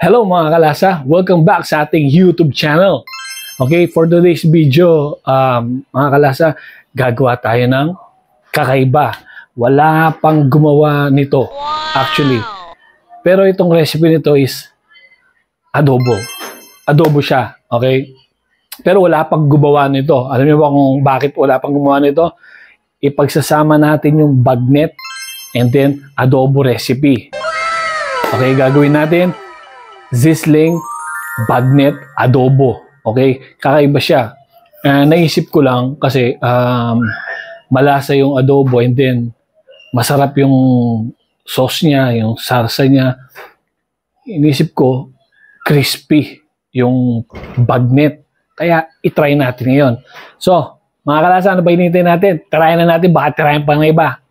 Hello mga kalasa, welcome back sa ating YouTube channel. Okay, for today's video, mga kalasa, gagawa tayo ng kakaiba. Wala pang gumawa nito, actually. Pero itong recipe nito is adobo. Adobo siya, okay? Pero wala pang gumawa nito. Alam niyo ba kung bakit wala pang gumawa nito? Ipagsasama natin yung bagnet and then adobo recipe. Okay, gagawin natin sizzling bagnet adobo. Okay, kakaiba siya. Naisip ko lang kasi malasa yung adobo and then masarap yung sauce niya, yung sarsa niya. Inisip ko crispy yung bagnet. Kaya itry natin ngayon. So, mga kalasa, ano ba hinihintay natin? Tirayan na natin, baka tirayan pa ng iba.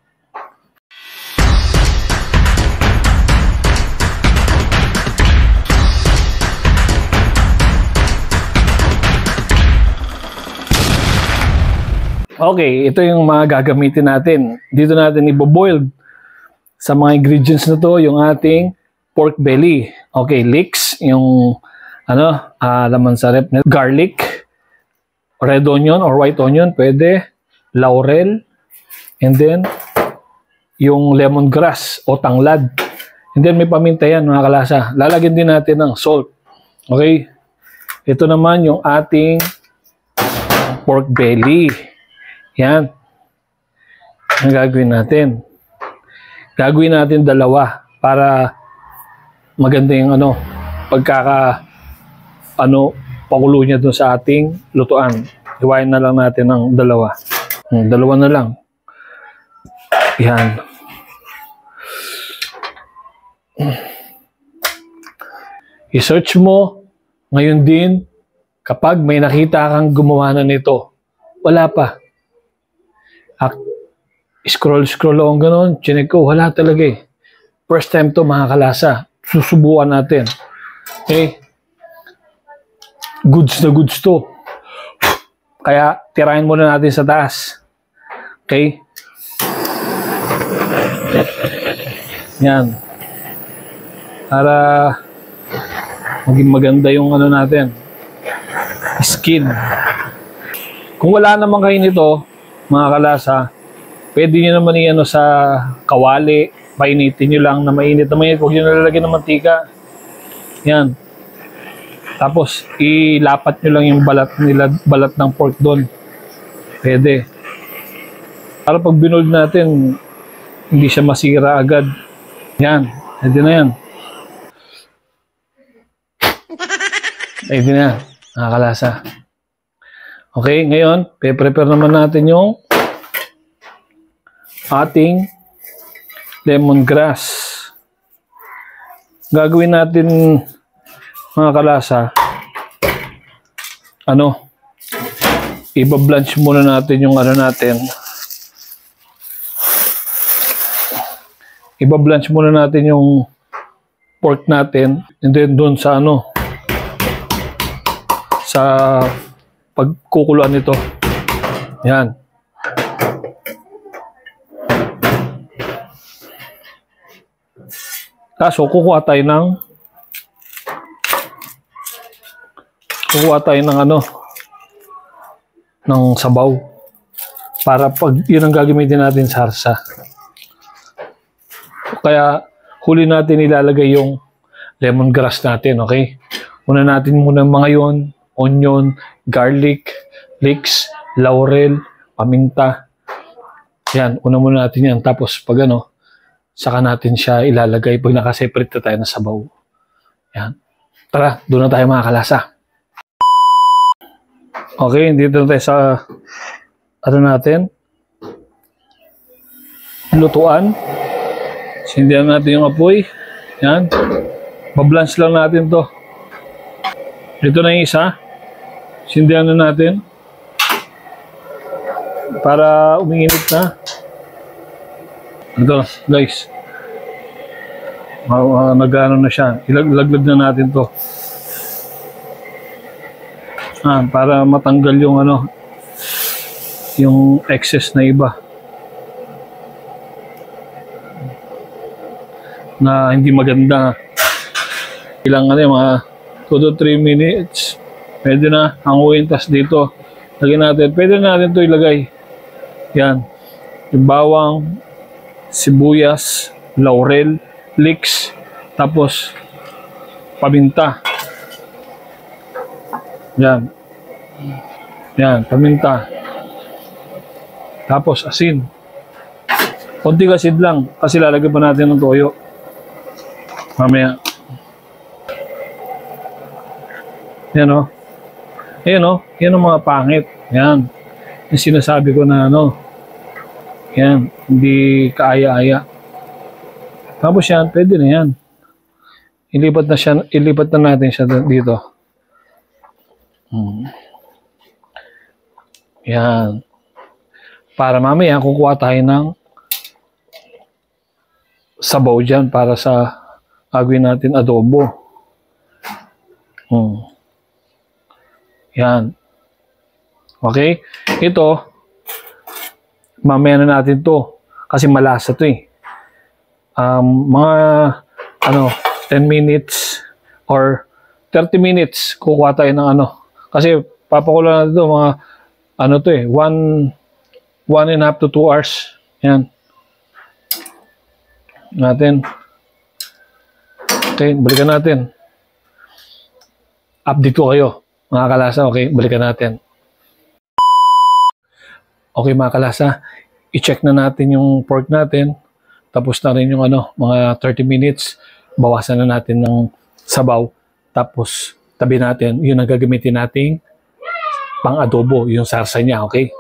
Okay, ito yung mga gagamitin natin. Dito natin iboboil sa mga ingredients na to, yung ating pork belly. Okay, leeks, yung laman sa rep, garlic, red onion or white onion, pwede, laurel, and then yung lemongrass o tanglad. And then may paminta yan mga kalasa. Lalagyan din natin ng salt. Okay, ito naman yung ating pork belly. Yan. Ang gagawin natin. Gagawin natin dalawa para maganda yung pakulo niya dun sa ating lutuan. Hiwain na lang natin ng dalawa. Dalawa na lang. Yan. I-search mo ngayon din kapag may nakita kang gumawa na nito. Wala pa. Scroll akong gano'n, chinek ko, wala talaga eh. First time to mga kalasa. Susubukan natin. Okay? Goods na goods to. Kaya tirahin muna natin sa taas. Okay? Yan. Para maging maganda yung natin. Skin. Kung wala naman kayo nito, mga kalasa, pwede nyo naman sa kawali, painitin nyo lang na mainit na mainit. Huwag nyo nalalagyan ng mantika. Yan. Tapos, ilapat nyo lang yung balat ng pork doon. Pwede. Para pag binold natin, hindi siya masira agad. Yan. Pwede na yan. Pwede na yan. Nakakalasa. Okay, ngayon, prepare naman natin yung ating lemongrass. Gagawin natin, mga kalasa, iba-blanch muna natin yung natin. Iba-blanch muna natin yung pork natin and then doon sa sa pagkukuluan nito. Yan. Kaso kukuha tayo ng ng sabaw para pag yun ang gagamitin natin sa sarsa. Kaya huli natin ilalagay yung lemongrass natin, okay? Una natin muna mga yun, onion, garlic, leeks, laurel, paminta. Yan, una muna natin yan. Tapos pag saka natin siya ilalagay pag nakaseparate na tayo ng sabaw. Yan. Tara, doon na tayo mga kalasa. Okay, dito na tayo sa natin. Lutuan. Sindihan natin yung apoy. Yan. Bablanch lang natin to. Ito na yung isa. Sindihan na natin. Para uminginit na. Ito, guys. Nag-ano na siya. Ilaglag na natin to. Para matanggal yung yung excess na iba. na hindi maganda. Ilang ano, mga 2 to 3 minutes. Pwede na hanguin. Tas dito, lagyan natin. Pwede na natin ito ilagay. Yan. Yung bawang, sibuyas, laurel, leeks, tapos paminta. Yan. Yan, paminta. Tapos asin. Konting asin lang kasi lalagyan pa natin ng toyo. Mamaya. Yan o. Ayan o. Yan ang mga pangit. Yan. Yung sinasabi ko na ano. Yan. Hindi kaaya-aya. Tapos yan, pwede na yan. Ilipat na natin siya dito. Yan. Para mamaya kukuha tayo ng sabaw dyan para sa gagawin natin adobo. Yan. Okay? Ito, mamaya na natin to kasi malasa to eh. Mga 10 minutes or 30 minutes kukuha tayo ng ano. Kasi papakulo natin ito mga to eh, 1.5 to 2 hours. Yan. Natin. Okay, balikan natin. Update ko kayo, mga kalasa. Okay, balikan natin. Okay, mga kalasa. I-check na natin yung pork natin. Tapos na rin yung mga 30 minutes. Bawasan na natin ng sabaw. Tapos, tabi natin. Yun ang gagamitin nating pang adobo. Yung sarsa niya, okay?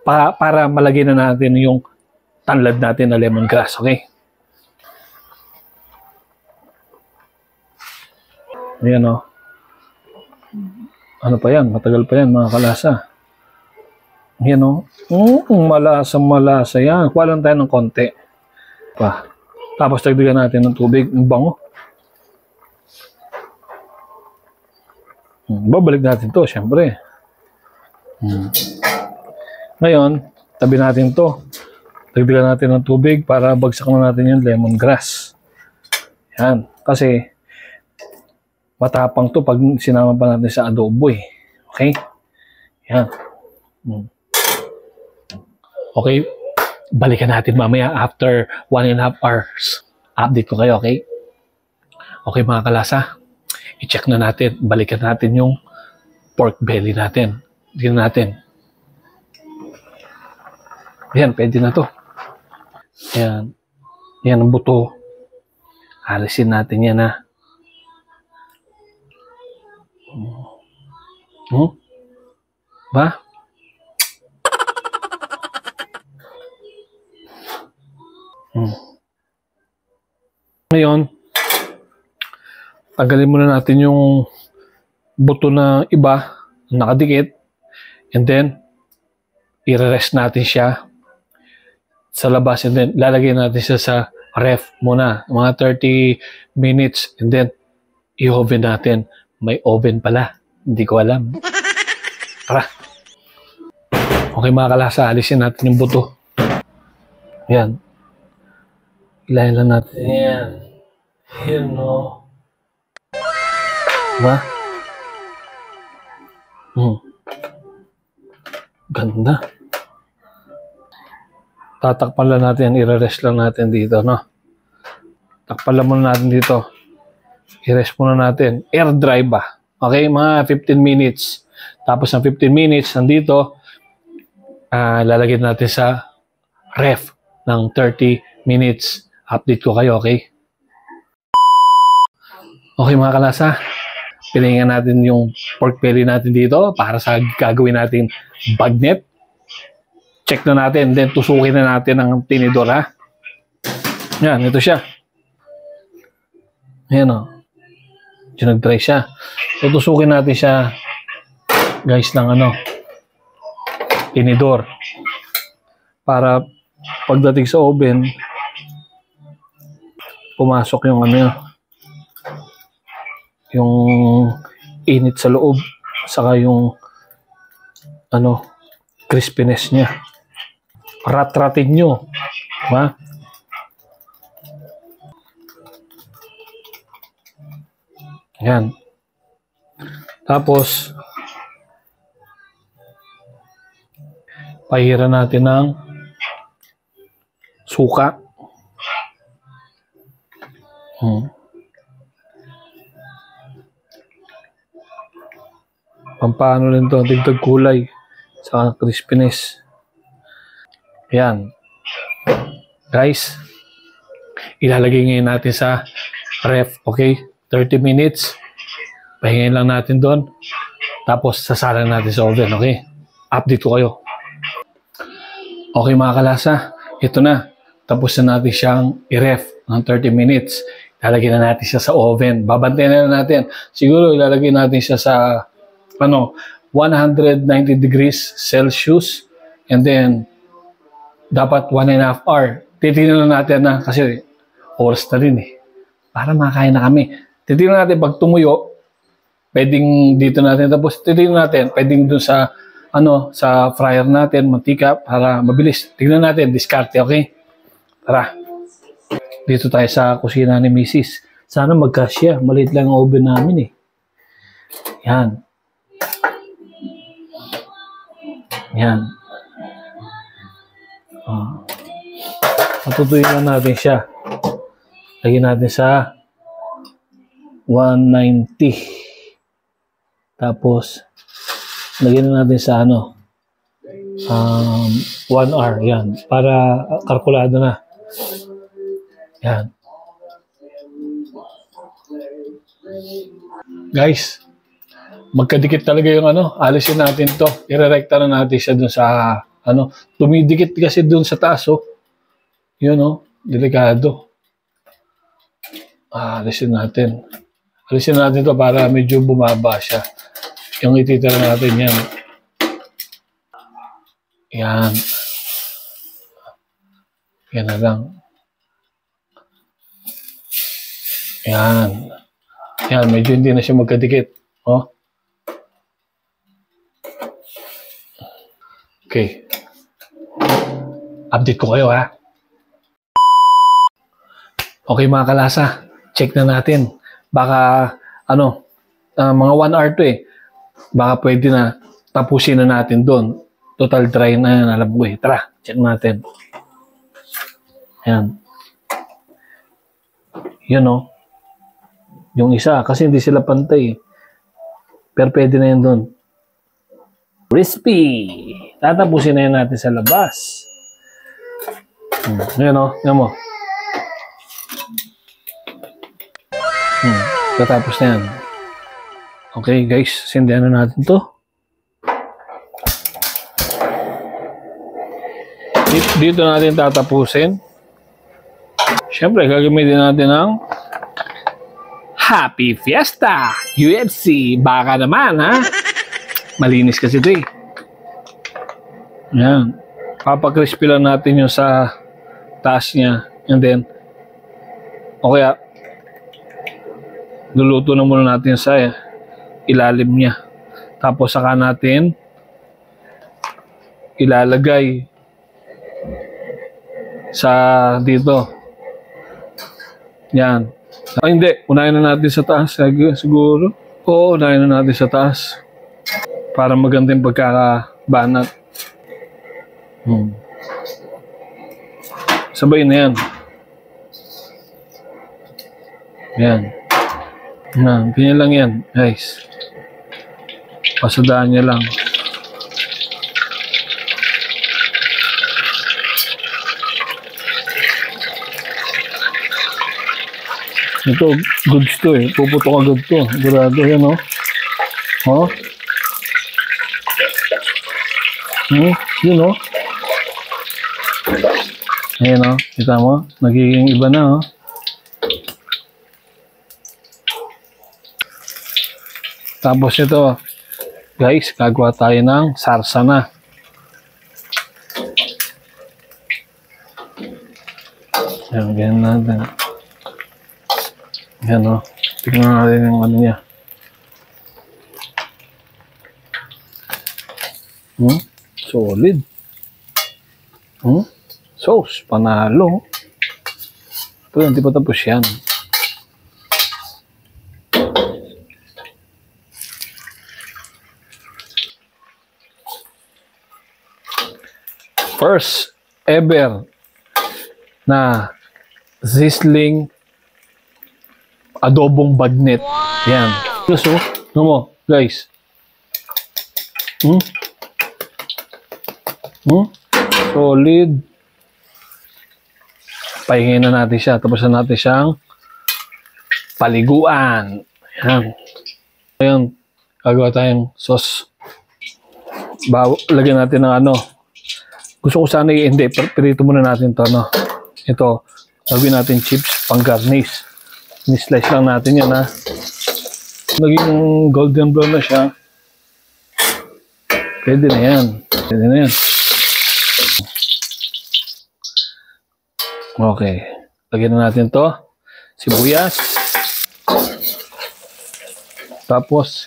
Para malagyan na natin yung tanlad natin na lemongrass, okay? Ayan o. Ano pa yan? Matagal pa yan, mga kalasa. Ayan o. Malasa yan. Kuha lang tayo ng konti. Tapos tagdagan natin ng tubig. Ang bango. Babalik natin to, syempre. Ngayon, tabi natin to. Tagdagan natin ng tubig para bagsak na natin yung lemongrass. Yan. Kasi, matapang to pag sinama pa natin sa adobo eh. Okay? Yan. Okay. Balikan natin mamaya after 1.5 hours. Update ko kayo, okay? Okay, mga kalasa. I-check na natin. Balikan natin yung pork belly natin. Tignan natin. Yan, pwede na to. Yan. Yan ang buto. Alisin natin yan, ha. Ba? Ngayon, tanggalin muna natin yung buto na iba, nakadikit, and then, i-rest natin siya sa labas, and then, lalagay natin siya sa ref muna, mga 30 minutes, and then, i-oven natin. May oven pala. Hindi ko alam. Tara. Okay, mga kalasa, alisin natin yung buto. Yan. Ilahin lang natin. Yan. Yan, no. Diba? Ganda. Tatakpan lang natin. I-rest lang natin dito, no? Takpan lang muna natin dito. I-rest muna natin. Air dry ba? Okay, mga 15 minutes. Tapos ng 15 minutes, nandito, lalagyan natin sa ref ng 30 minutes. Update ko kayo, okay? Okay, mga kalasa. Pilingan natin yung pork belly natin dito para sa gagawin natin bagnet. Check na natin. Then, tusukin na natin ng tinidor, ha? Yan, ito siya. Ayan, o. Diyan nag-dry siya. Tutusukin natin siya, guys, ng tinidor. Para pagdating sa oven, pumasok yung yung init sa loob, saka yung crispiness niya. Rat-ratin nyo. Diba? Yan. Tapos, pahiran natin ng suka. Pampano rin to, dagdag kulay sa crispiness. Yan. Guys, ilalagay ngayon natin sa ref, okay? 30 minutes. Pahingayin lang natin doon. Tapos, sasalang natin sa oven, okay? Update ko kayo. Okay mga kalasa, ito na. Tapos na natin siyang i-ref ng 30 minutes. Ilalagay na natin siya sa oven. Babantayan na natin. Siguro ilalagay natin siya sa 190 degrees Celsius. And then, dapat 1.5 hour. Titignan na natin na kasi oras na rin eh. Para makain na kami. Titignan natin pag tumuyo, pwedeng dito natin. Tapos titignan natin, pwedeng dun sa sa fryer natin, mantika, para mabilis. Tignan natin, diskarte, okay? Tara. Dito tayo sa kusina ni Mrs. Sana magkasya. Maliit lang ang oven namin eh. Yan. Yan. Patutuyin na natin siya. Lagyan natin sa 190. Tapos, lagyan na natin sa 1 hour. Yan. Para kalkulado na. Yan. Guys, magkadikit talaga yung alisin natin to. Irerekta na natin siya dun sa tumidikit kasi dun sa taas, oh. Yun, oh. Delikado. Alisin natin. Alisin natin to para medyo bumaba siya. Yung ititira natin yan. Yan. Yan na lang. Yan. Yan, medyo hindi na siya magkadikit. Oh. Okay. Update ko kayo, ha? Okay, mga kalasa. Check na natin. Baka, mga 1 hour to eh. Baka pwede na tapusin na natin doon. Total dry na yan, alam ko eh. Tara, check natin. Yan. Yun, oh. Yung isa, kasi hindi sila pantay. Pero pwede na yan doon. Crispy! Tatapusin na yan natin sa labas. Yan o, yan mo. Tatapos na yan. Okay guys, sindihan na natin to. Dito natin tatapusin. Siyempre, gagamitin natin ang Happy Fiesta! UFC! Baka naman, ha? Malinis kasi ito eh. Yan. Papakrispy lang natin yung sa taas niya. And then, o kaya, luluto na muna natin sa ilalim niya. Tapos saka natin ilalagay sa dito. Yan. Hindi. Unahin na natin sa taas. Siguro. Oo, unahin na natin sa taas. Para maganda yung pagkakabanat. Sabay na yan. Yan. Ganyan lang yan, guys. Pasadaan niya lang. Ito, goods to eh. Puputok agad to. Gurado yan, oh. Oh. Yun, oh. Ayan, oh. Kita mo? Nagiging iba na, oh. Tapos ito, guys, gagawa tayo ng sarsa na. Ayan, ganyan natin. Ayan, o. Tignan natin yung ano niya. Solid. Sauce, panalo. Ito, hindi pa tapos yan. first ever na sizzling adobong bagnet. Yan. So, ano mo, guys? Solid. Pahingin na natin siya. Tapos na natin siyang paliguan. Yan. Ngayon, gagawa tayong sauce. Lagyan natin ng ano. Gusto ko sana hindi. Pirito muna natin to, no? Ito. Lagyan natin chips pang garnish. Ni-slice lang natin yan, ha? Naging golden brown na siya. Pwede na yan. Pwede na yan. Okay. Lagyan na natin to. Sibuyas. Tapos,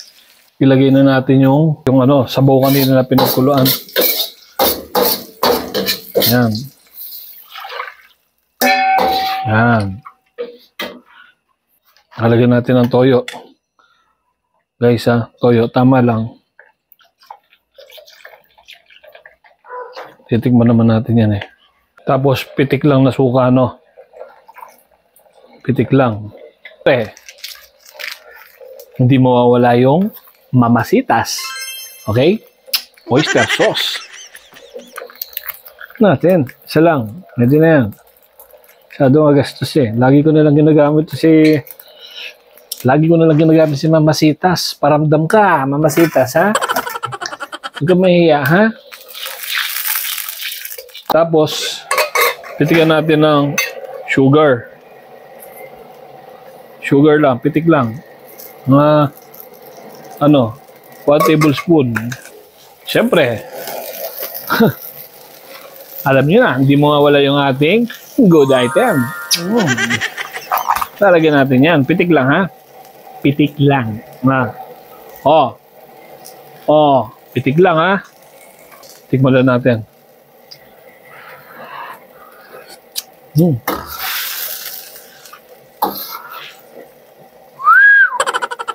ilagay na natin yung ano, sabaw kanina na pinagkuluan. Yan. Yan. Halagyan natin ng toyo. Guys, ha, toyo, tama lang. Titikman naman natin yan eh. Tapos, pitik lang na suka, no? Pitik lang. Hindi mawawala yung mamasitas. Okay? Oyster sauce. Natin. Isa lang. Pwede na yan. Masyado magastos eh. Lagi ko nalang ginagamit si mamasitas. Paramdam ka, mamasitas, ha? Huwag ka mahiya, ha? Tapos, pitikan natin ng sugar. Sugar lang, pitik lang. Mga, 1 tablespoon. Siyempre, alam niyo na, hindi mawawala yung ating good item. Lalagyan natin yan. Pitik lang, ha? Pitik lang. Pitik lang, ha? Tikman lang natin.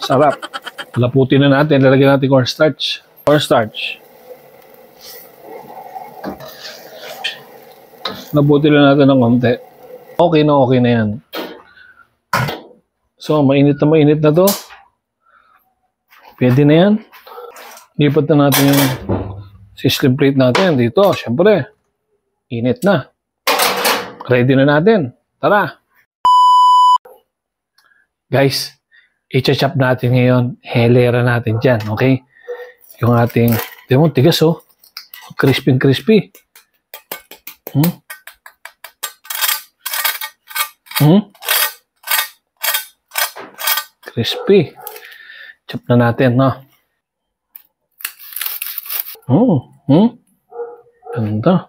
Sarap. Laputin na natin. Lalagyan natin cornstarch. Cornstarch. Laputin na natin ng konti. Okay na yan. So, mainit na to. Pwede na yan. Lipat na natin yung sizzling plate natin dito. Siyempre, init na. Ready na natin. Tara! Guys, i-chop natin ngayon. Helera natin dyan, okay? Yung ating, di mo, tigas oh. Crispy. Crispy. Chop na natin, no? Ganda.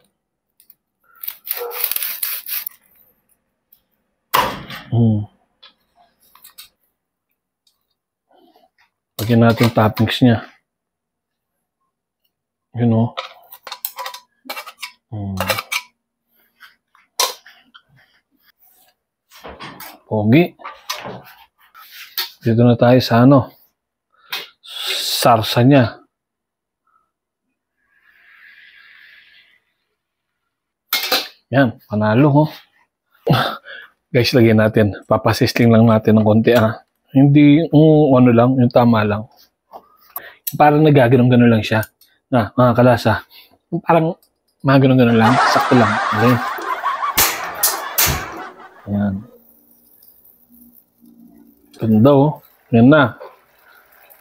Lagyan natin toppings niya. You know. Pogi. Dito na tayo sa sarsa niya. Yan, panalo ho. Guys, lagyan natin. Papasisling lang natin ng konti, ha. Hindi, yung tama lang. Parang nagaganon-ganon lang siya. Mga kalasa. Parang maganon-ganon lang. Sakto lang. Okay? Ayan. Ganda, oh. Yan na.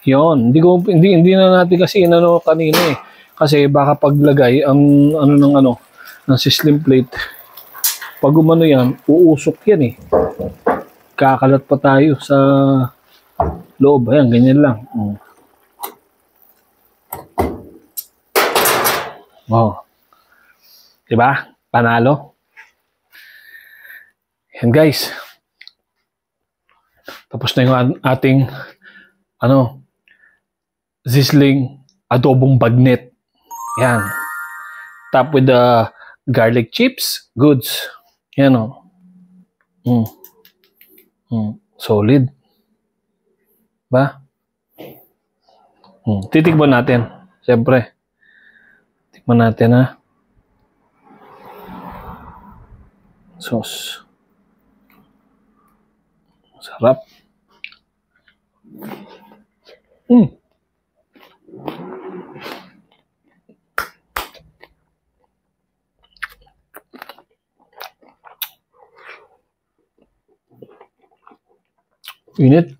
Yun. Hindi na natin kasi kanina eh. Kasi baka paglagay ng sizzling plate. Pag umano yan, uusok yan eh. Kakalat pa tayo sa loob. Ayan, ganyan lang. Diba? Panalo. Yan guys. Tapos na yung ating sizzling adobong bagnet. Yan. Top with the garlic chips. Goods. Yan o. Solid. Ba? Titikman natin. Siyempre. Tikman natin, ha. sauce. Sarap. Init.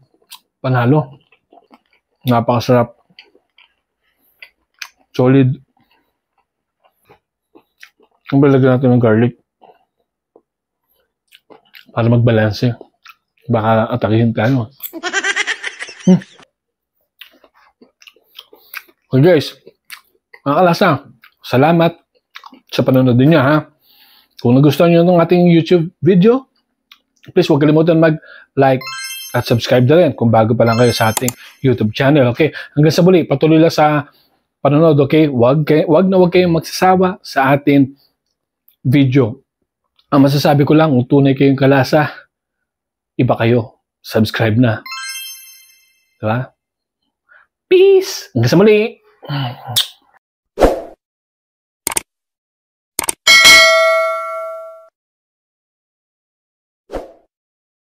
Panalo. Napakasarap. Solid. Ang balagyan natin ng garlic. Para magbalanse. Baka atakihin tayo. Okay guys. Mga kalasa. Salamat sa panonood niyo ha. Kung nagustuhan niyo ng ating YouTube video, please huwag kalimutan mag-like at subscribe na rin kung bago pa lang kayo sa ating YouTube channel. Okay? Hanggang sa muli, patuloy lang sa panonood. Okay? Huwag kayong magsasawa sa ating video. Ang masasabi ko lang, kung tunay kayong kalasa, iba kayo. Subscribe na. Diba? Peace! Hanggang sa muli!